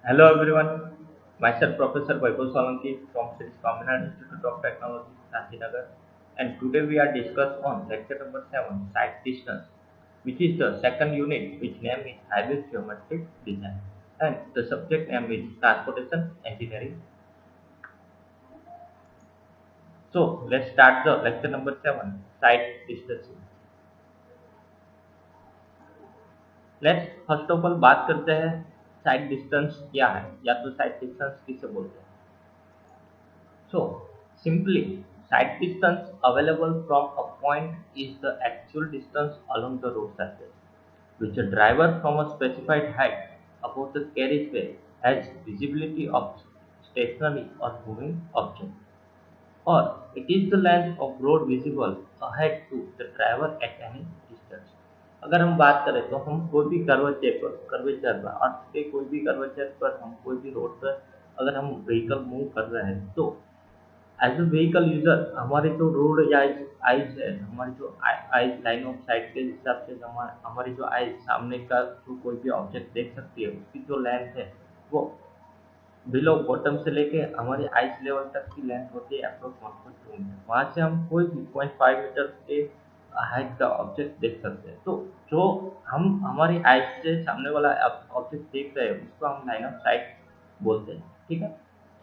Hello everyone, myself Professor Vaibhav Solanki from Sri Swaminarayan Institute of Technology, Gandhinagar, and today we are discuss on lecture number 7, Site Distance, which is the second unit, which name is Highway Geometric Design, and the subject name is Transportation Engineering. So let's start the lecture number 7, Site Distance. Let's first of all बात करते हैं side distance क्या है या तो side distance किसे बोलते हैं. So, simply, sight distance available from a point is the actual distance along the road surface, which a driver from a specified height above the carriageway has visibility of stationary or moving object, or it is the length of road visible ahead to the driver at any distance. अगर हम बात करें तो हम कोई भी curvature अर्थ के कोई भी कर्वेचर पर हम कोई भी रोड पर अगर हम व्हीकल मूव कर रहे हैं तो एज अ व्हीकल यूजर हमारे जो रोड या आइज है हमारी जो आइज लाइन ऑफ साइट के हिसाब से हमारी जो आइज सामने का जो कोई भी ऑब्जेक्ट देख सकती है उसकी जो लेंथ है वो बिलो बॉटम से लेके हमारी आइज लेवल तक की लेंथ होती है अप्रोक्स 1.2 मीटर. वहाँ से हम कोई भी 0.5 मीटर के हाइट का ऑब्जेक्ट देख सकते हैं. तो जो हम हमारी आइज से सामने वाला ऑब्जेक्ट देख रहे हैं उसको हम लाइन ऑफ साइट बोलते हैं. ठीक है.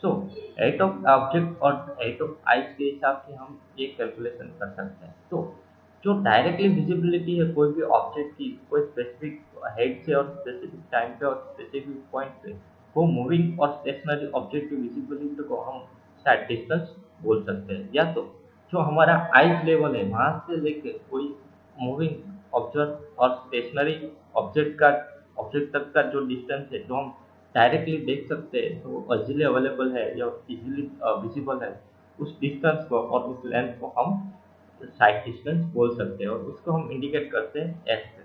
सो हाइट ऑफ ऑब्जेक्ट और हाइट ऑफ आइज के हिसाब से हम ये कैलकुलेशन कर सकते हैं. तो जो डायरेक्टली विजिबिलिटी है कोई भी ऑब्जेक्ट की कोई स्पेसिफिक हेड से और स्पेसिफिक टाइम पे और स्पेसिफिक पॉइंट पे वो मूविंग और स्टेशनरी ऑब्जेक्ट की विजिबिलिटी को हम साइड डिस्टेंस बोल सकते हैं. या तो जो हमारा आइज लेवल है वहां से लेके कोई मूविंग ऑब्जेक्ट और स्टेशनरी ऑब्जेक्ट का ऑब्जेक्ट तक का जो डिस्टेंस है जो हम डायरेक्टली देख सकते हैं तो वो इजीली अवेलेबल है या इजीली विजिबल है उस डिस्टेंस को और उस लेंथ को हम साइड डिस्टेंस बोल सकते हैं और उसको हम इंडिकेट करते हैं एस से.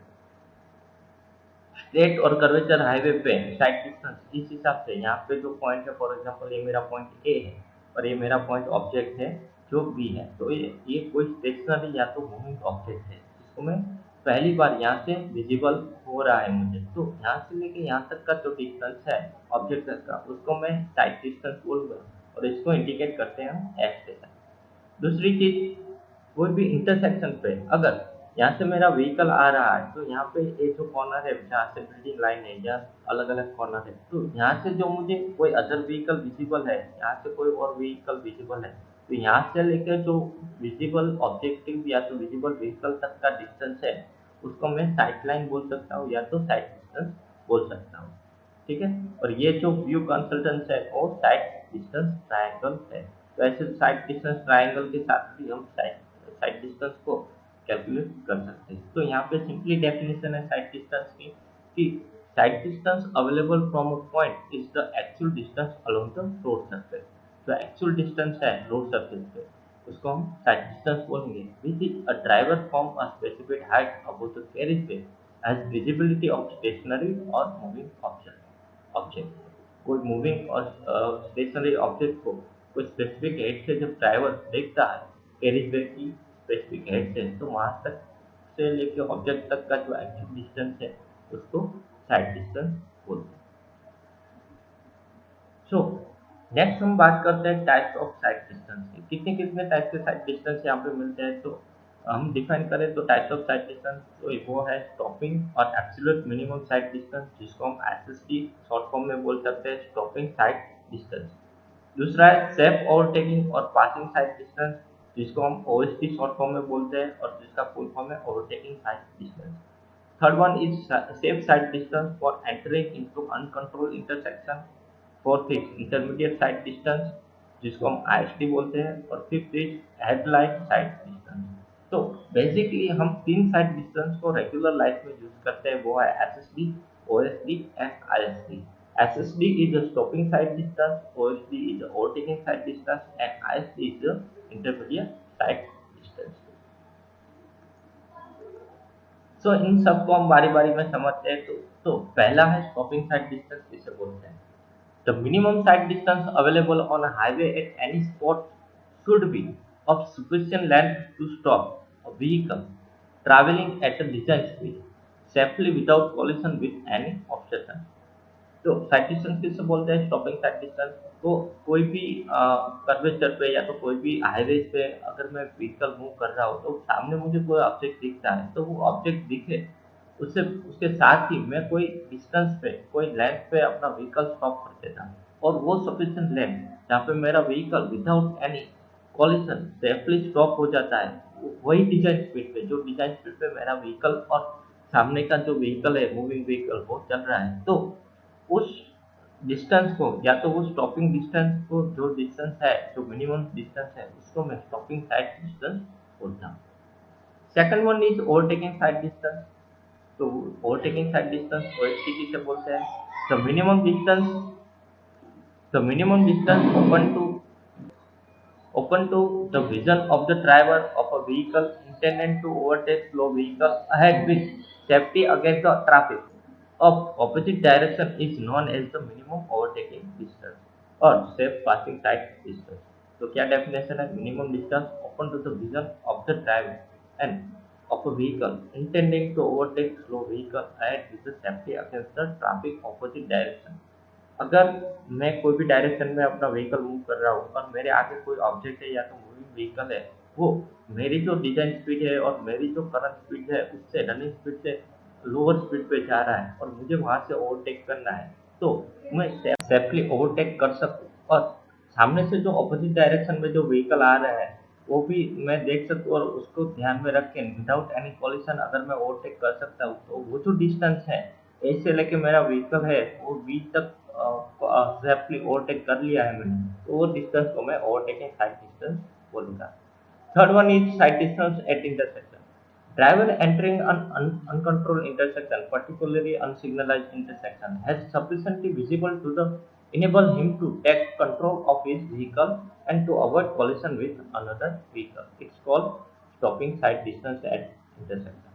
स्ट्रेट और कर्वेचर हाईवे पे साइड डिस्टेंस इस हिसाब से यहाँ पे जो पॉइंट है फॉर एग्जांपल ये मेरा पॉइंट ए है और ये मेरा पॉइंट ऑब्जेक्ट है जो बी है. तो ये कोई स्टेशनरी या तो मूविंग ऑब्जेक्ट है जिसको मैं पहली बार यहाँ से विजिबल हो रहा है मुझे. तो यहाँ से लेके यहाँ तक का जो डिस्टेंस है ऑब्जेक्ट तक का उसको मैं साइड डिस्टेंस बोलूँगा और इसको इंडिकेट करते हैं हम एस के साथ. दूसरी चीज कोई भी इंटरसेक्शन पे अगर यहाँ से मेरा व्हीकल आ रहा है तो यहाँ पे ये जो कॉर्नर है जहाँ से बिल्डिंग लाइन है या अलग अलग कॉर्नर है तो यहाँ से जो मुझे कोई अदर व्हीकल विजिबल है यहाँ से कोई और व्हीकल विजिबल है तो यहाँ से लेकर जो विजिबल ऑब्जेक्टिव या तो विजिबल व्हीकल तक का डिस्टेंस है उसको मैं साइड लाइन बोल सकता हूँ या तो साइड डिस्टेंस बोल सकता हूँ. ठीक है. और ये जो व्यू कंसल्टेंस है वो साइड डिस्टेंस ट्रायंगल है. तो ऐसे साइड डिस्टेंस ट्रायंगल के साथ भी हम साइड साइड डिस्टेंस को कैलकुलेट कर सकते हैं. तो यहाँ पे सिंपली डेफिनेशन है साइड डिस्टेंस की कि side distance available from a point is the actual distance along the road surface. जो एक्चुअल डिस्टेंस है रोड सरफेस पे उसको हम साइड डिस्टेंस बोलेंगे which is a driver from a specific height above the carriage way has visibility of stationary और moving object. कोई moving और stationery object को कोई स्पेसिफिक हेड से जब ड्राइवर देखता है कैरिज वे की स्पेसिफिक हेड से तो वहां तक से लेके ऑब्जेक्ट तक का जो एक्चुअल डिस्टेंस है उसको साइड डिस्टेंस बोलते हैं. सो नेक्स्ट हम बात करते हैं टाइप्स ऑफ साइड डिस्टेंस की. कितने कितने टाइप के साइड डिस्टेंस यहाँ पे मिलते हैं. तो हम डिफाइन करें तो टाइप्स ऑफ साइड डिस्टेंस तो वो है स्टॉपिंग और एब्सोल्यूट मिनिमम साइड डिस्टेंस जिसको हम एसएसडी शॉर्ट फॉर्म में बोल सकते हैं स्टॉपिंग साइड डिस्टेंस. दूसरा है सेफ ओवरटेकिंग और पासिंग साइड डिस्टेंस जिसको हम ओएसडी शॉर्ट फॉर्म में बोलते हैं और जिसका फुल फॉर्म है overtaking side distance. Third one is safe side distance for entering into uncontrolled intersection. Fourth is intermediate side distance जिसको हम आईएसडी बोलते हैं और fifth is headlight side distance. तो बेसिकली हम तीन साइड डिस्टेंस को रेगुलर लाइफ में यूज करते हैं वो है SSD, OSD and ISD. SSD is the stopping side distance, OSD is the overtaking side distance, and ISD is the intermediate side distance. सो इन सबको हम बारी बारी में समझते हैं. तो पहला है स्टॉपिंग साइड डिस्टेंस किसे बोलते हैं. The minimum side distance available on a highway at any spot should be of sufficient length to stop a vehicle traveling at a decent speed safely without collision with any obstruction. तो side distance किससे बोलते हैं? Stopping sight distance. तो कोई भी curvature पे या तो कोई भी हाईवे पे अगर मैं व्हीकल मूव कर रहा हूँ, तो सामने मुझे कोई ऑब्जेक्ट दिखता है, तो वो ऑब्जेक्ट दिखे उससे उसके साथ ही मैं कोई डिस्टेंस पे, कोई लेंथ पे अपना व्हीकल स्टॉप कर देता हूँ, और वो सफिशिएंट लेंथ जहाँ पे मेरा vehicle without any collision safely stop हो जाता है, वही डिजाइन स्पीड पे, जो डिजाइन स्पीड पे मेरा व्हीकल और सामने का जो व्हीकल है, मूविंग व्हीकल, वो चल रहा है, तो उस डिस्टेंस को, या तो वो स्टॉपिंग डिस्टेंस को, जो डिस्टेंस है, जो मिनिमम डिस्टेंस है, उसको मैं स्टॉपिंग साइड डिस्टेंस बोलता हूँ। Second one is overtaking side distance. तो ओवरटेकिंग साइड डिस्टेंस ओएसटी किसे बोलते हैं? The minimum distance, open to the vision of the driver of a vehicle intended to overtake slow vehicle ahead with safety against the traffic of opposite direction is known as the minimum overtaking distance or safe passing side distance. तो क्या definition है? Minimum distance open to the vision of the driver and of a vehicle intending to overtake slow vehicle ahead with the safety against the traffic opposite direction. अगर मैं कोई भी direction में अपना vehicle move कर रहा हूँ और मेरे आगे कोई ऑब्जेक्ट है या तो मूविंग व्हीकल है, वो मेरी जो डिजाइन स्पीड है और मेरी जो करंट स्पीड है उससे, रनिंग स्पीड से लोअर स्पीड पे जा रहा है और मुझे वहां से ओवरटेक करना है, तो मैं सेफली ओवरटेक कर सकूँ, और सामने से जो अपोजिट डायरेक्शन में जो व्हीकल आ रहा है वो भी मैं देख सकूँ, और उसको ध्यान में रख के विदाउट एनी कॉलिशन अगर मैं ओवरटेक कर सकता हूँ, तो वो जो डिस्टेंस है ए से लेके मेरा व्हीकल है वो बी तक सेफली ओवरटेक कर लिया है मैंने, तो वो डिस्टेंस को मैं ओवरटेकिंग साइड डिस्टेंस बोलूंगा। Third one is side distance at intersection. Driver entering an uncontrolled intersection, particularly unsignalized intersection, has sufficiently visible to the enable him to take control of his vehicle and to avoid collision with another vehicle. It's called stopping side distance at intersection.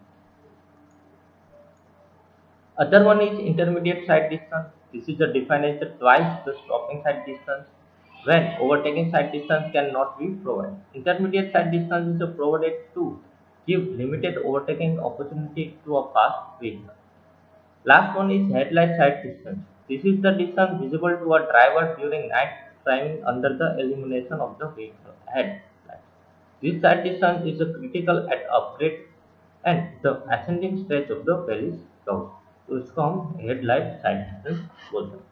Other one is intermediate side distance. This is defined as twice the stopping side distance when overtaking side distance cannot be provided. Intermediate side distance is provided to give limited overtaking opportunity to a fast vehicle. Last one is headlight side distance. This is the distance visible to a driver during night driving under the illumination of the vehicle headlight. This side distance is critical at upgrade and the ascending stretch of the belly curve. तो इसको हम headlight side distance बोलते हैं।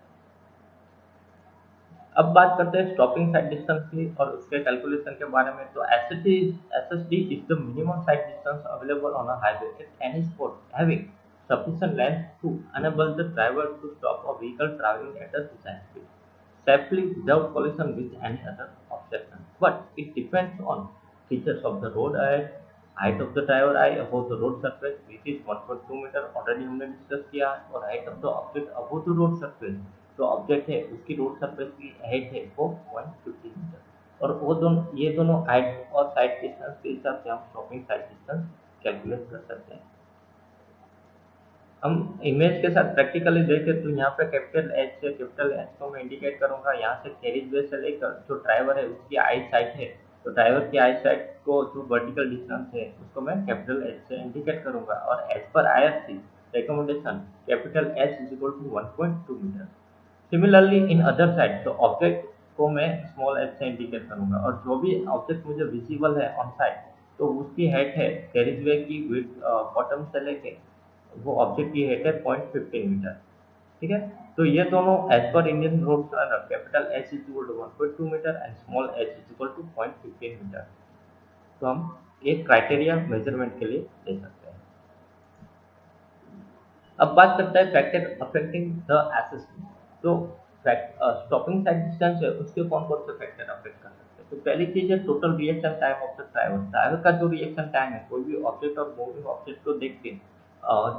अब बात करते हैं stopping sight distance की और उसके कैलकुलेशन के बारे में। तो SSD is the minimum side distance available on a highway at any spot having sufficient length to enable the driver to stop a vehicle traveling at a desired speed safely without collision with any other obstruction. But it depends on features of the road ahead, height of the driver eye above the road surface which is 1.2 metre already हमने discuss किया है, और height of the object above the road surface, जो object है उसकी road surface की height है वो 0.50 मीटर, और वो दोनों, ये दोनों हाइट और साइड डिस्टेंस के हिसाब से हम स्टॉपिंग साइड डिस्टेंस कैलकुलेट कर सकते हैं। हम इमेज के साथ प्रैक्टिकली देखें तो यहाँ पे कैपिटल एच से कैपिटल एच को मैं इंडिकेट करूंगा, यहाँ से कैरिज वे से लेकर जो ड्राइवर है उसकी आई साइड है, तो ड्राइवर की आई साइड को जो वर्टिकल डिस्टेंस है उसको मैं कैपिटल एच से इंडिकेट करूंगा, और as per IRC recommendation capital H is equal to 1.2 metre. Similarly in other side, तो ऑब्जेक्ट को मैं स्मॉल एच से इंडिकेट करूंगा, और जो भी ऑब्जेक्ट मुझे विजिबल है ऑन साइड, तो उसकी हाइट है कैरिज वे की बॉटम से लेके वो ऑब्जेक्ट की हाइट है 0.15 मीटर। ठीक है, तो ये दोनों as per Indian road standard capital H is equal to 1.2 metre and small H is equal to 0.15 metre, तो हम एक क्राइटेरिया मेजरमेंट के लिए ले सकते हैं। अब बात करते हैं फैक्टर अफेक्टिंग द एसएसटी। तो स्टॉपिंग साइड डिस्टेंस है उसके कौन कौन से फैक्टर अफेक्ट कर सकते हैं? तो पहली चीज है total reaction time of the driver. Driver का जो रिएक्शन टाइम है कोई भी ऑब्जेक्ट और मूविंग ऑब्जेक्ट को देख के,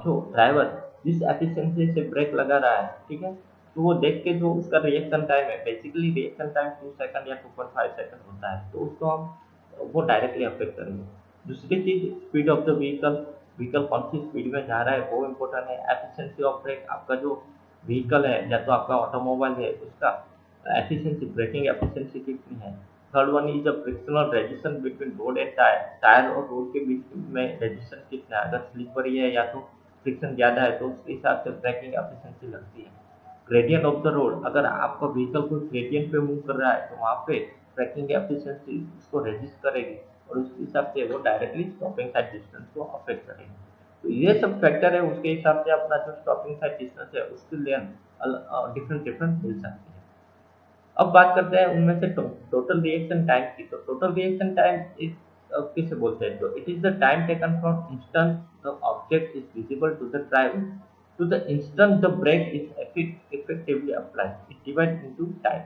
जो ड्राइवर जिस एफिशिएंसी से ब्रेक लगा रहा है, ठीक है, तो वो देख के जो उसका रिएक्शन टाइम है, बेसिकली रिएक्शन टाइम 2 सेकंड या 2.5 सेकंड होता है, तो उसको हम वो डायरेक्टली अफेक्ट करेंगे। दूसरी चीज speed of the vehicle, vehicle कौन सी स्पीड में जा रहा है वो इम्पोर्टेंट है। एफिशिएंसी ऑफ ब्रेक, आपका जो व्हीकल है या तो आपका ऑटोमोबाइल है उसका एफिशिएंसी, ब्रेकिंग एफिशिएंसी कितनी है। Third one is the frictional resistance between road and tyre, tyre और रोड के बीच में रेजिस्टेंस कितना है, अगर स्लिपरी है या तो फ्रिक्शन ज़्यादा है तो उसके हिसाब से ब्रेकिंग एफिशिएंसी लगती है। ग्रेडियंट ऑफ द रोड, अगर आपका व्हीकल कोई ग्रेडियंट पे मूव कर रहा है तो वहाँ पे ब्रेकिंग एफिशिएंसी उसको रेजिस्ट करेगी और उस हिसाब से वो डायरेक्टली स्टॉपिंग साइड डिस्टेंस को अफेक्ट करेगी। तो ये सब फैक्टर है, उसके हिसाब से अपना जो स्टॉपिंग साइड डिस्टेंस है उसकी लेंथ डिफरेंट डिफरेंट मिल सकती है। अब बात करते हैं उनमें से टोटल रिएक्शन टाइम की। तो टोटल रिएक्शन टाइम इज किसे बोलते हैं, तो it is the time taken from instant the object is visible to the driver to the instant the brake is effectively applied, it divide into time.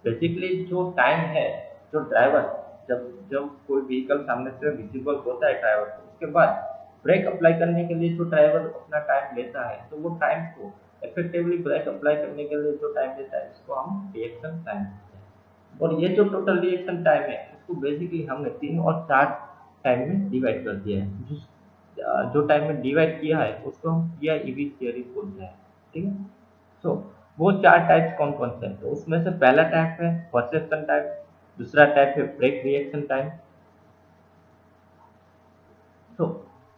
Basically जो time है, जो driver जब जब कोई व्हीकल सामने से विजिबल होता है ड्राइवर को, उसके बाद ब्रेक अप्लाई करने के लिए जो ड्राइवर अपना टाइम लेता है, तो वो टाइम को इफेक्टिवली ब्रेक अप्लाई करने के लिए जो टाइम लेता है इसको हम रिएक्शन टाइम कहते हैं। और ये जो टोटल रिएक्शन टाइम है इसको बेसिकली हमने 3 और 4 टाइम में डिवाइड कर दिया है। जो टाइम में डिवाइड किया है उसको हम पीआईवी थियरी बोलते हैं, ठीक है। सो वो 4 टाइप्स कौन कौन से हैं, तो उसमें से पहला टाइप है परसेप्शन टाइप, दूसरा टाइप है ब्रेक रिएक्शन टाइम। तो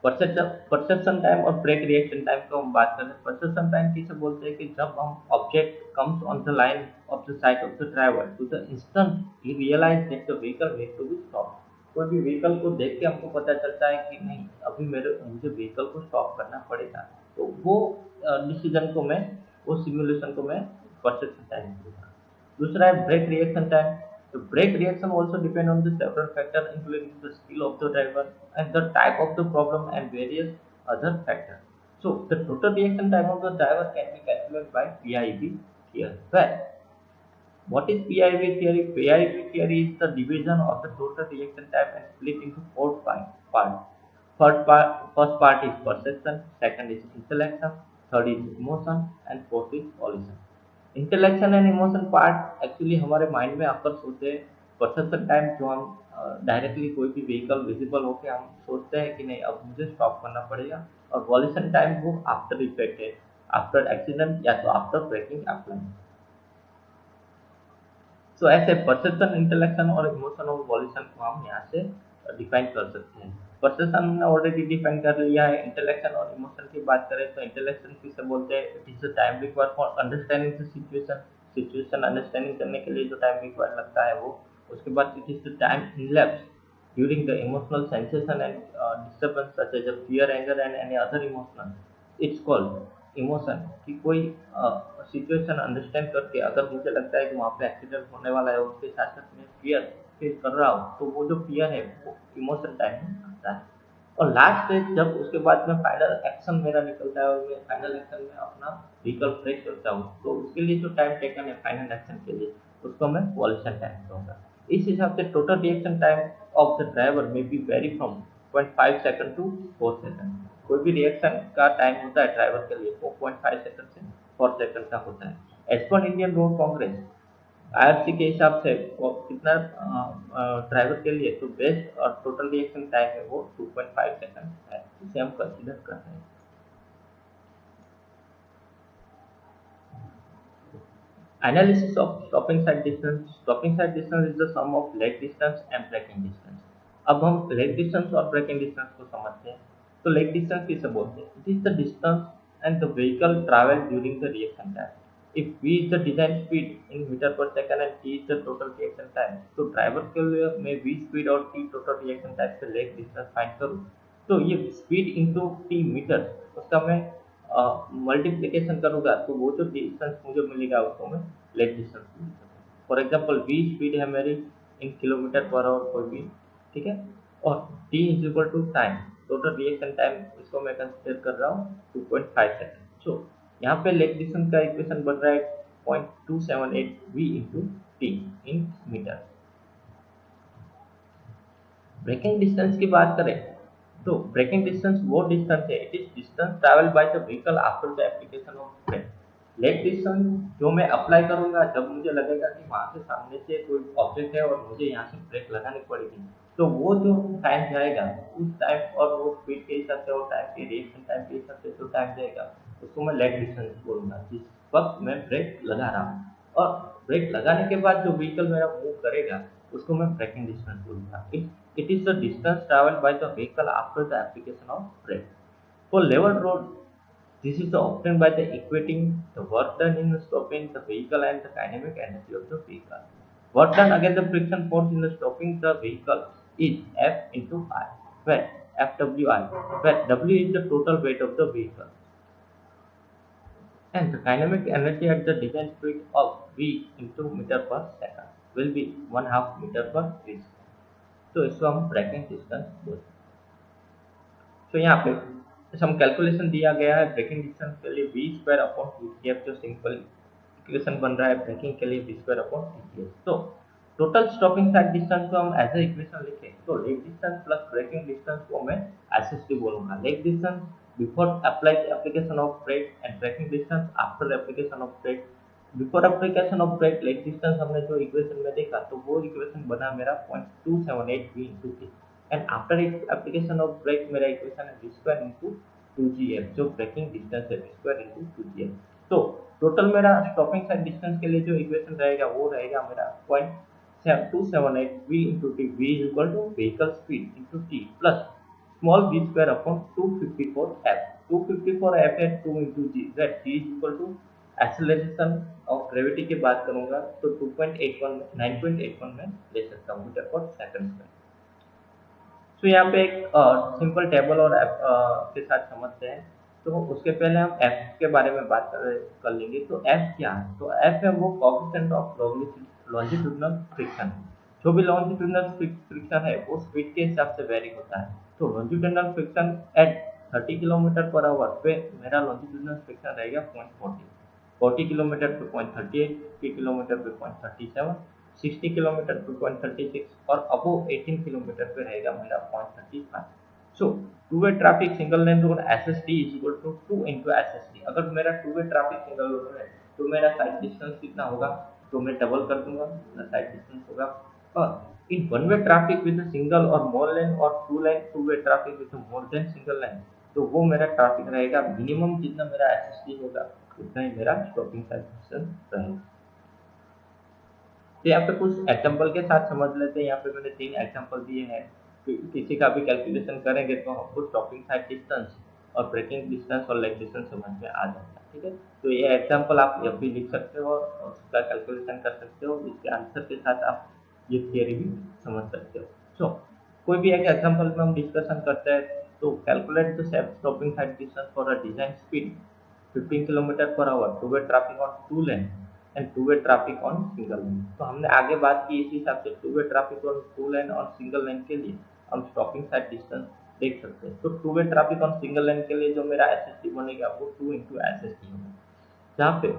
परसेप्शन टाइम और ब्रेक रिएक्शन टाइम को हम बात करें। परसेप्शन टाइम किसे बोलते हैं कि जब हम object comes on the line of the side of the driver to the instant he realize that the vehicle need to be stop. कोई भी व्हीकल को देख के हमको पता चलता है कि नहीं, अभी मुझे व्हीकल को स्टॉप करना पड़ेगा, तो वो डिसीजन को मैं, वो सिमुलेशन को मैं परसेप्शन टाइम दूंगा। दूसरा है brake reaction time. The brake reaction also depend on the several factors including the skill of the driver and the type of the problem and various other factors. So the total reaction time of the driver can be calculated by PIV theory. Well, what is PIV theory? PIV theory is the division of the total reaction time and split into 4 parts. First part is perception, second is intellection, third is emotion, and fourth is volition. Intellection and emotion part actually हमारे mind में आकर सोचते हैं। Perception time जो हम directly कोई भी vehicle visible होके हम सोचते हैं कि नहीं अब मुझे स्टॉप करना पड़ेगा। और वॉल्यूशन टाइम वो आफ्टर इफेक्ट है, आफ्टर एक्सीडेंट या तो आफ्टर ब्रेकिंग अप्लाई। सो ऐसे परसेप्शन, इंटेलेक्शन और इमोशन और वॉल्यूशन को हम यहाँ से डिफाइन कर सकते हैं। परसेप्शन हमने ऑलरेडी डिफाइन कर लिया है। इंटेलेक्शन और इमोशन की बात करें तो इंटेलेक्शन किसे बोलते हैं, it is the time required for understanding the situation understanding करने के लिए जो टाइम रिक्वायर्ड लगता है वो। उसके बाद it is the time elapse during the emotional sensation and disturbance such as fear, anger and any other emotional. It's called emotion. कि कोई सिचुएशन अंडरस्टैंड करके अगर मुझे लगता है कि वहाँ पे एक्सीडेंट होने वाला है, उसके साथ साथ मैं फियर फील कर रहा हूँ, तो वो जो फियर है वो इमोशन टाइम में आता है। और लास्ट स्टेज जब उसके बाद में फाइनल एक्शन मेरा निकलता है और मैं फाइनल एक्शन में अपना व्हीकल ब्रेक करता हूँ, तो उसके लिए जो टाइम टेकन है फाइनल एक्शन के लिए उसको मैं वॉल्यूशन टाइम कहूँगा। इस हिसाब से total reaction time of the driver may be vary from 0.5 second to 4 second. कोई भी रिएक्शन का टाइम होता है ड्राइवर के लिए वो 0.5 सेकंड से 4 सेकंड का होता है। As per Indian road Congress IRC के हिसाब से वो कितना ड्राइवर के लिए तो बेस्ट और टोटल रिएक्शन टाइम है वो 2.5 सेकंड है, जिसे हम कंसीडर कर रहे हैं। Analysis of stopping side distance. Stopping side distance is the sum of leg distance and braking distance. अब हम leg distance और braking distance को समझते हैं। तो leg distance किसे बोलते हैं? It is the distance and the vehicle travel during the reaction time. If v is the design speed in meter per second and t is the total reaction time, तो driver के लिए मैं v speed और t total reaction time से leg distance find करूँ, तो ये speed into t metre उसका मैं मल्टीप्लीकेशन करूँगा तो वो जो डिस्टेंस मुझे मिलेगा उसको मैं लेग डिस्टेंस बोल सकता हूँ। फॉर एग्जाम्पल वी स्पीड है मेरी इन किलोमीटर पर आवर कोई भी, ठीक है, और T is equal to time, total reaction time इसको मैं कंसिडर कर रहा हूँ 2.5 सेकेंड। सो यहाँ पे लेग डिस्टेंस का इक्वेशन बन रहा है 0.278 V into T in metre. Braking distance की बात करें तो ब्रेकिंग डिस्टेंस वो डिस्टेंस है, it is distance travel by the vehicle after the application of brake. Lag distance जो मैं अप्लाई करूंगा जब मुझे लगेगा कि वहां से सामने से कोई ऑब्जेक्ट है और मुझे यहाँ से ब्रेक लगानी पड़ेगी, तो वो जो टाइम जाएगा उस टाइम और वो स्पीड के हिसाब से और टाइम के रिएक्शन टाइम के हिसाब से जो टाइम जाएगा उसको मैं लेग डिस्टेंस बोलूंगा, जिस वक्त मैं ब्रेक लगा रहा हूँ। और ब्रेक लगाने के बाद जो व्हीकल मेरा मूव करेगा उसको मैं ब्रेकिंग डिस्टेंस बोलूंगा। It is the distance traveled by the vehicle after the application of brake. For level road This is obtained by the equating the work done in stopping the vehicle and the kinetic energy of the vehicle. Work done against the friction force in the stopping the vehicle is F into I, where FWI, where W is the total weight of the vehicle, and the kinetic energy at the design speed of V into meter per second will be 1/2 meter per inch. तो इसको हम breaking distance बोलते हैं। तो यहाँ पे some calculation दिया गया है ब्रेकिंग डिस्टेंस के लिए वी स्क्वायर अपॉन टी जो सिंपल इक्वेशन बन रहा है ब्रेकिंग के लिए वी स्क्वायर अपॉन टी। तो टोटल स्टॉपिंग साइड डिस्टेंस को हम एज ए इक्वेशन लिखें तो lag distance plus braking distance को मैं एसएसटी बोलूंगा। Lag distance before application of brake and braking distance after application of brake. Before application of brake lag distance हमने जो equation में देखा तो वो इक्वेशन बना मेरा 0.278 v into t and after application of brake मेरा इक्वेशन है v square into 2gf जो ब्रेकिंग डिस्टेंस है v square into 2gf। तो टोटल मेरा स्टॉपिंग साइड डिस्टेंस के लिए जो इक्वेशन रहेगा वो रहेगा मेरा 0.278 v into t, v is equal to vehicle speed into t plus small v square upon 254 f। 254 f है 2 into g, that g is equal to acceleration of gravity की बात करूंगा तो 2.81 9.81 में ले सकता हूँ मीटर पर सेकंड में। तो यहाँ पे एक सिंपल टेबल और एफ के साथ समझते हैं। तो उसके पहले हम एफ के बारे में बात कर लेंगे। तो एफ क्या है? तो एफ है वो कोएफिशिएंट ऑफ लॉन्जिट्यूडिनल फ्रिक्शन। जो भी लॉन्जिट्यूडिनल फ्रिक्शन है वो स्पीड के हिसाब से वेरी होता है। तो longitudinal friction at 30 kilometre per hour पे मेरा लॉन्जिट्यूडिनल फ्रिक्शन रहेगा 0.40, 40 किलोमीटर पे 0.38, 50 किलोमीटर पे 0.37, 60 किलोमीटर पे 0.36 और अबो 18 किलोमीटर पे रहेगा मेरा 0.35। So two way traffic single lane road SST is equal to 2 into SST. अगर मेरा two way traffic single road है तो मेरा साइड डिस्टेंस कितना होगा? तो मैं डबल कर दूंगा, साइड डिस्टेंस होगा। और in one way traffic with single और मोर लेन और to way traffic with more than single lane तो वो मेरा ट्रैफिक रहेगा मिनिमम जितना मेरा एसएसटी होगा उतना ही मेरा स्टॉपिंग साइड डिस्टेंस रहेगा। तो यहाँ पे कुछ एग्जांपल के साथ समझ लेते हैं। यहाँ पे मैंने 3 एग्जांपल दिए हैं। किसी का भी कैलकुलेशन करेंगे तो हमको स्टॉपिंग साइड डिस्टेंस और ब्रेकिंग डिस्टेंस और लेग डिस्टेंस समझ में आ जाएगा। ठीक है, तो ये एग्जांपल आप जब भी लिख सकते हो और उसका कैलकुलेशन कर सकते हो, इसके आंसर के साथ आप ये थियरी भी समझ सकते हो। सो कोई भी एक एग्जांपल में हम डिस्कशन करते हैं तो calculate the stopping sight distance for a design speed 15 kilometre per our to way traffic on two lane and to way traffic on single lane. तो हमने आगे बात की इस हिसाब से to way traffic on two lane और single lane के लिए हम स्टॉपिंग साइड डिस्टेंस देख सकते हैं। तो to way traffic on single lane के लिए जो मेरा एसएसटी बनेगा वो 2 into एसएसटी होगा। जहाँ पे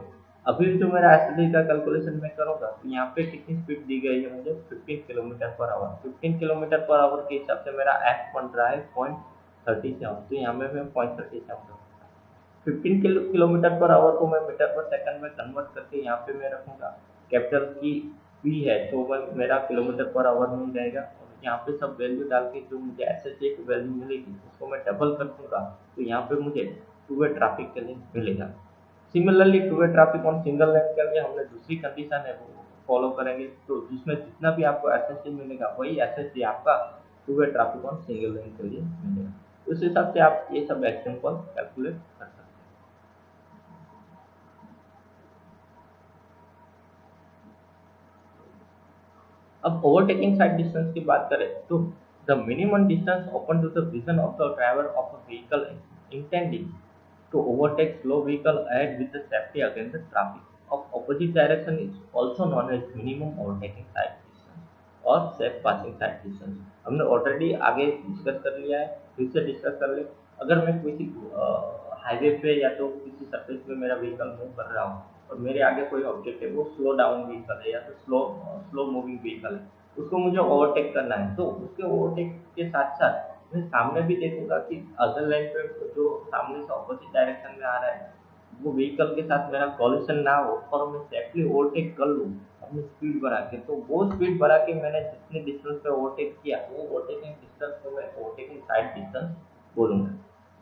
अभी जो मेरा एसएसटी का कैलकुलेशन मैं करूँगा तो यहाँ पे कितनी स्पीड दी गई है मुझे 15 kilometre per our. 15 kilometre per our के हिसाब से मेरा एफ बन रहा है 0.37। तो यहाँ में मैं 0.37 15 किलोमीटर पर आवर को मैं मीटर पर सेकंड में कन्वर्ट करके यहाँ पे मैं रखूंगा कैपिटल की पी है तो वह मेरा किलोमीटर पर आवर में रहेगा और यहाँ पे सब वैल्यू डाल के जो मुझे एसएचए की वैल्यू मिलेगी उसको मैं डबल कर दूंगा तो यहाँ पे मुझे टू वे ट्रैफिक के लिए मिलेगा। Similarly two way traffic on single lane के लिए हमने दूसरी कंडीशन है वो फॉलो करेंगे तो जिसमें जितना भी आपको एसएचए मिलेगा वही एसएचए आपका to way traffic on single lane के लिए मिलेगा। उस हिसाब से आप ये सब एग्जाम्पल कैलकुलेट कर सकते हैं। अब ओवरटेकिंग साइड डिस्टेंस की बात करें तो the minimum distance open to the vision of the driver of a vehicle intending to overtake slow vehicle ahead with the safety against the traffic of opposite direction is also known as minimum overtaking side distance और safe passing side distance. हमने already आगे discuss कर लिया है, फिर से discuss कर ले। अगर मैं किसी हाईवे पे या तो किसी सरफेस पे मेरा व्हीकल मूव कर रहा हूँ और मेरे आगे कोई ऑब्जेक्ट है वो स्लो डाउन व्हीकल है या तो स्लो मूविंग व्हीकल है, उसको मुझे ओवरटेक करना है तो उसके ओवरटेक के साथ साथ मैं सामने भी देखूंगा कि अदर लाइन पे जो सामने से ऑपोजिट डायरेक्शन में आ रहा है वो व्हीकल के साथ मेरा कॉलिशन ना हो और मैं सेफली ओवरटेक कर लूँ अपनी स्पीड बढ़ा के। तो वो स्पीड बढ़ा के मैंने जितने डिस्टेंस पे ओवरटेक किया वो ओवरटेकिंग डिस्टेंस को मैं ओवरटेकिंग साइड डिस्टेंस बोलूँगा।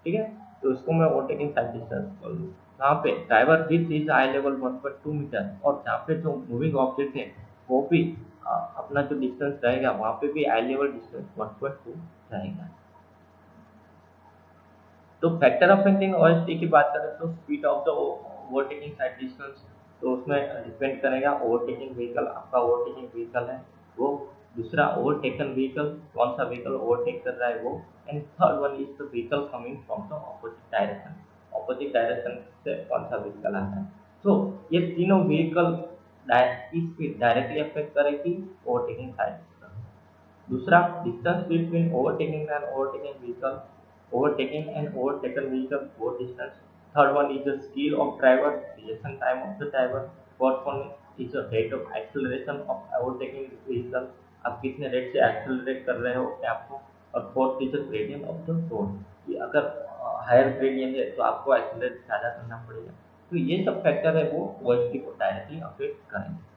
ठीक है, तो इसको मैं ओवरटेकिंग साइड डिस्टेंस बोल दूँ। जहाँ पे driver with is eye level 1.2 metre और जहाँ पे जो मूविंग ऑब्जेक्ट है वो भी अपना जो डिस्टेंस रहेगा वहाँ पे भी आई लेवल डिस्टेंस 1.2 रहेगा। तो फैक्टर अफेक्टिंग ओएसडी की बात करें तो speed of the overtaking side distance, तो उसमें डिपेंड करेगा ओवरटेकिंग व्हीकल, आपका ओवरटेकिंग व्हीकल है वो, दूसरा ओवरटेकन व्हीकल, कौन सा व्हीकल ओवरटेक कर रहा है वो, and third one is the vehicle coming from the opposite direction से कौन सा व्हीकल आता है। तो ये तीनों व्हीकल की स्पीड डायरेक्टली अफेक्ट करेगी ओवरटेकिंग साइड। दूसरा, distance between overtaking and overtaken vehicle, both distance. Third one is the skill of driver, reaction time of the driver. Fourth one is the rate of acceleration of overtaking vehicle, आप कितने rate से accelerate कर रहे हो अपने आप को। और fourth is the gradient of the road, कि अगर हायर ग्रेडियंट है तो आपको एक्सेलरेट ज़्यादा करना पड़ेगा। तो ये सब फैक्टर है वो ओएसडी को डायरेक्टली अफेक्ट करेंगे।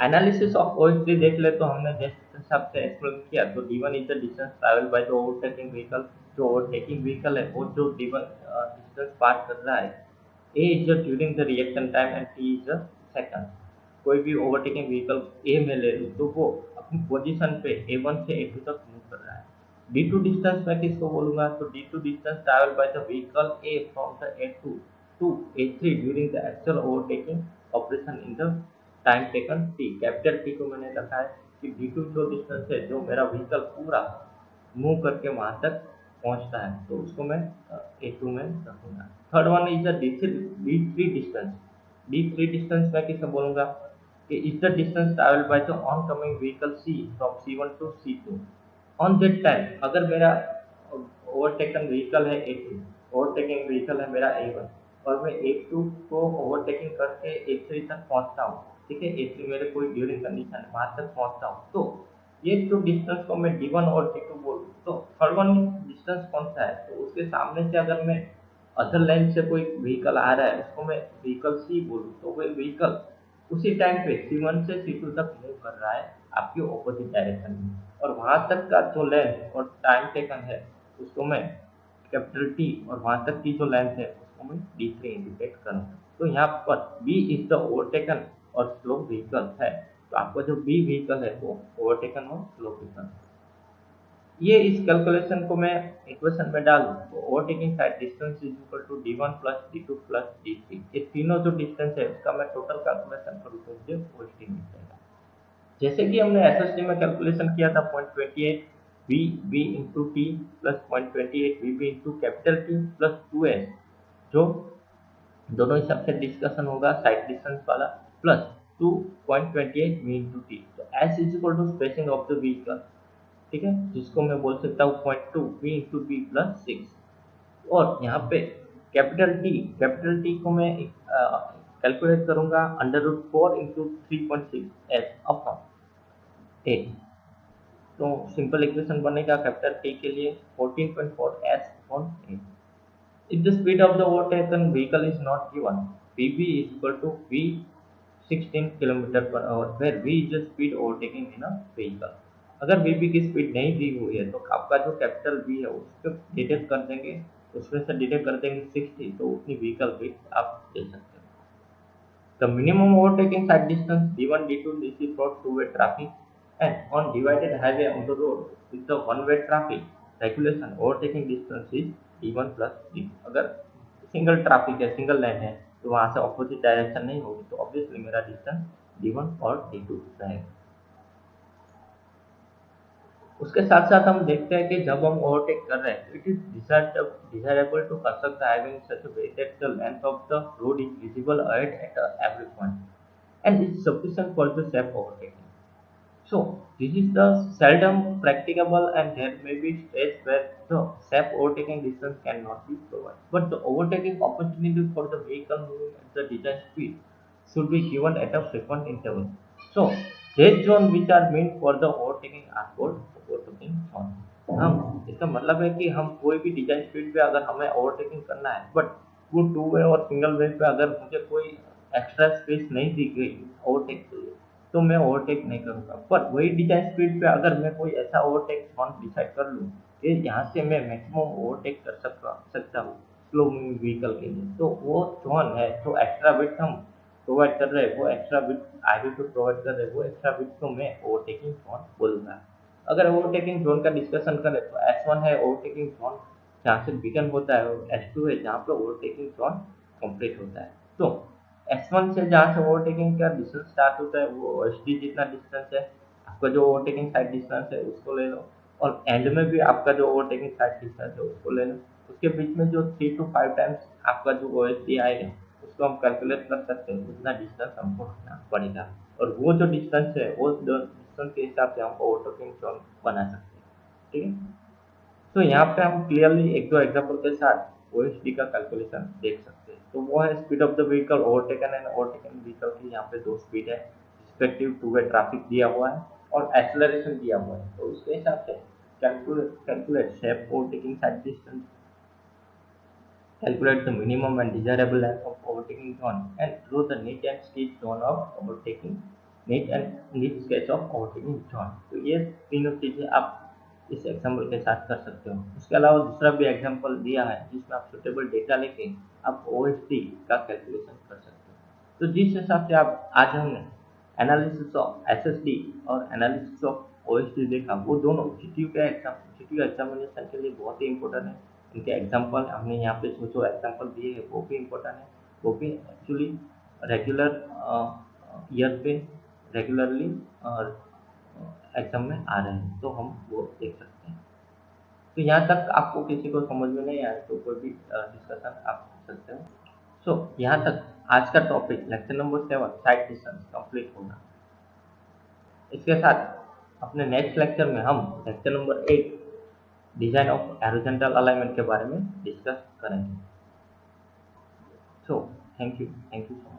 एनालिसिस ऑफ ओएसडी देख ले तो हमने जिस हिसाब से एक्सप्लेन किया, तो d1 is the distance travel by the overtaking vehicle. जो ओवरटेकिंग व्हीकल है वो जो d1 डिस्टेंस पार कर रहा है, a is the during the reaction time and t is the second. कोई भी ओवरटेकिंग व्हीकल a में ले लो तो वो अपनी पोजीशन पे a1 से a2 तक मूव कर रहा है। d2 डिस्टेंस मैं किसको बोलूंगा, तो d2 distance travel by the vehicle a from the a2 to a3 during the actual overtaking operation in the time taken T. Capital T को मैंने रखा है कि d2 जो डिस्टेंस है, जो मेरा व्हीकल पूरा मूव करके वहां तक पहुंचता है, तो उसको मैं a2 में रखूंगा। Third one is the d3 distance. d3 distance मैं किसको बोलूंगा कि is the distance travel by the oncoming vehicle c from c1 to c2 on that time. अगर मेरा ओवरटेकन व्हीकल है a2, ओवरटेकिंग व्हीकल है मेरा a1, और मैं a2 को ओवरटेकिंग करके a3 तक पहुंचता हूँ, ठीक है, a3 मेरे कोई ड्यूरिंग कंडीशन है, वहां तक पहुंचता हूँ, तो ये जो डिस्टेंस को मैं d1 और d2 बोलूँ, तो थर्ड वन डिस्टेंस कौन सा है, तो उसके सामने से अगर मैं अदर लाइन से कोई व्हीकल आ रहा है, उसको मैं व्हीकल c बोलूँ, तो वही व्हीकल उसी टाइम पे c1 से c2 तक मूव कर रहा है आपके ऑपोजिट डायरेक्शन में, और वहां तक का जो लेंथ और टाइम टेकन है उसको मैं कैपिटल टी, और वहां तक की जो लेंथ है उसको मैं d3 इंडिकेट करूँगा। तो यहाँ पर b इज द ओवरटेकन और स्लो व्हीकल है, तो आपका जो b व्हीकल है वो ओवरटेकन और स्लो व्हीकल। ये इस कैलकुलेशन को मैं इक्वेशन में डालूं तो overtaking side distance is equal to d1 plus d2 plus d3, ये तीनों जो डिस्टेंस है उसका मैं टोटल कैलकुलेशन करूँ तो मुझे ओएसडी मिल जाएगा। जैसे कि हमने एसएसटी में कैलकुलेशन किया था 0.28 V into T plus 0.28 V into capital T plus 2s, जो दोनों हिसाब से डिस्कशन होगा साइड डिस्टेंस वाला, प्लस 2.28 वी इंटू टी। तो S is equal to spacing of the vehicle, ठीक है, जिसको मैं बोल सकता हूँ 0.2 वी इंटू बी प्लस 6। और यहाँ पे कैपिटल टी को मैं कैलकुलेट करूंगा √4 इंटू 3.6 एस अपॉन ए। तो सिंपल इक्वेशन बनेगा कैपिटल टी के लिए 14.4 S upon A. If the speed of the overtaken vehicle is not given, Pb is equal to V 16 km per hour, where V is the speed overtaking in a vehicle। अगर Vb की speed नहीं दी हुई है तो आपका जो capital V है उसको डिटेक्ट कर देंगे, उसमें से डिटेक्ट कर देंगे 60, तो उतनी व्हीकल विड्थ आप दे सकते हैं। The minimum overtaking side distance d1 d2 this is for two-way traffic, and on divided highway on the road with the one-way traffic regulation overtaking distance is d1 plus d2। अगर single traffic है, single line है, तो वहां से opposite direction नहीं होगी, तो obviously मेरा डिस्टेंस d1 और d2 रहेगा। उसके साथ साथ हम देखते हैं कि जब हम ओवरटेक कर रहे हैं, it is desirable to construct the highway in such a way that the length of the road is visible ahead at every point and is sufficient for the safe overtaking. So this is the seldom practicable, and there may be states where the safe overtaking distance cannot be provided, but the overtaking opportunity for the vehicle moving at the desired speed should be given at a frequent interval. So dead zone which are meant for the overtaking are called overtaking zone। हम इसका मतलब है कि हम कोई भी design speed पे अगर हमें ओवरटेकिंग करना है, बट वो टू वे और सिंगल वे पे अगर मुझे कोई एक्स्ट्रा स्पेस नहीं दी गई ओवरटेक के लिए, तो मैं ओवरटेक नहीं करूंगा। पर वही डिजाइन स्पीड पे अगर मैं कोई ऐसा ओवरटेक जोन डिसाइड कर लूँ कि यहाँ से मैं मैक्सिमम ओवरटेक कर सकता हूँ स्लो मूविंग व्हीकल के लिए, तो वो जोन है, तो एक्स्ट्रा बिट हम प्रोवाइड कर रहे हैं वो एक्स्ट्रा बिट आगे को प्रोवाइड कर रहे हैं वो एक्स्ट्रा बिट को मैं ओवरटेकिंग जोन बोलूंगा। अगर ओवरटेकिंग जोन का डिस्कशन करें तो S1 है ओवरटेकिंग जोन जहाँ से बिगन होता है, और S2 है जहाँ पे ओवरटेकिंग जोन कंप्लीट होता है। तो S1 से जहाँ से ओवरटेकिंग का डिस्टेंस स्टार्ट होता है वो OSD जितना डिस्टेंस है, आपका जो ओवरटेकिंग साइड डिस्टेंस है उसको ले लो, और एंड में भी आपका जो ओवरटेकिंग साइड डिस्टेंस है उसको ले लो। उसके बीच में जो 3 to 5 टाइम्स आपका जो OSD आएगा उसको हम कैलकुलेट कर सकते हैं, उतना डिस्टेंस हमको रखना पड़ेगा, और वो जो डिस्टेंस है वो डिस्टेंस के हिसाब से हम ओवरटेकिंग जोन बना सकते हैं। ठीक है, तो यहाँ पे हम क्लियरली एक दो एग्जांपल के साथ ओएसडी का कैलकुलेशन देख सकते हैं। तो वो है speed of the vehicle, overtaken and overtaken vehicle की यहाँ पे दो स्पीड है, रिस्पेक्टिव टू वे ट्रैफिक दिया हुआ है और एक्सेलरेशन दिया हुआ है। तो उसके हिसाब से calculate shape overtaking side distance, calculate the minimum and desirable length of overtaking zone, and draw the neat and sketch zone of overtaking, neat sketch of overtaking zone। तो ये तीनों चीजें आप इस एग्जाम्पल के साथ कर सकते हो। उसके अलावा दूसरा भी एग्जाम्पल दिया है जिसमें आप सुटेबल डेटा लेके आप OSD का कैलकुलेशन कर सकते हो। तो जिस हिसाब से आप आज हमने एनालिसिस ऑफ SSD और एनालिसिस ऑफ OSD देखा, वो दोनों GTU एग्जामिनेशन के लिए बहुत ही इंपॉर्टेंट है। इनके एग्जाम्पल हमने यहाँ पे जो एग्जाम्पल दिए हैं वो भी इम्पोर्टेंट है, वो भी एक्चुअली रेगुलर ईयर पे रेगुलरली एग्जाम में आ रहे हैं, तो हम वो देख सकते हैं। तो यहाँ तक आपको किसी को समझ में नहीं आए तो कोई भी डिस्कशन आप कर सकते हो। सो यहाँ तक आज का topic lecture number 7 side distance complete होगा। इसके साथ अपने नेक्स्ट लेक्चर में हम lecture number 8 design of horizontal alignment के बारे में डिस्कस करेंगे। So thank you so much.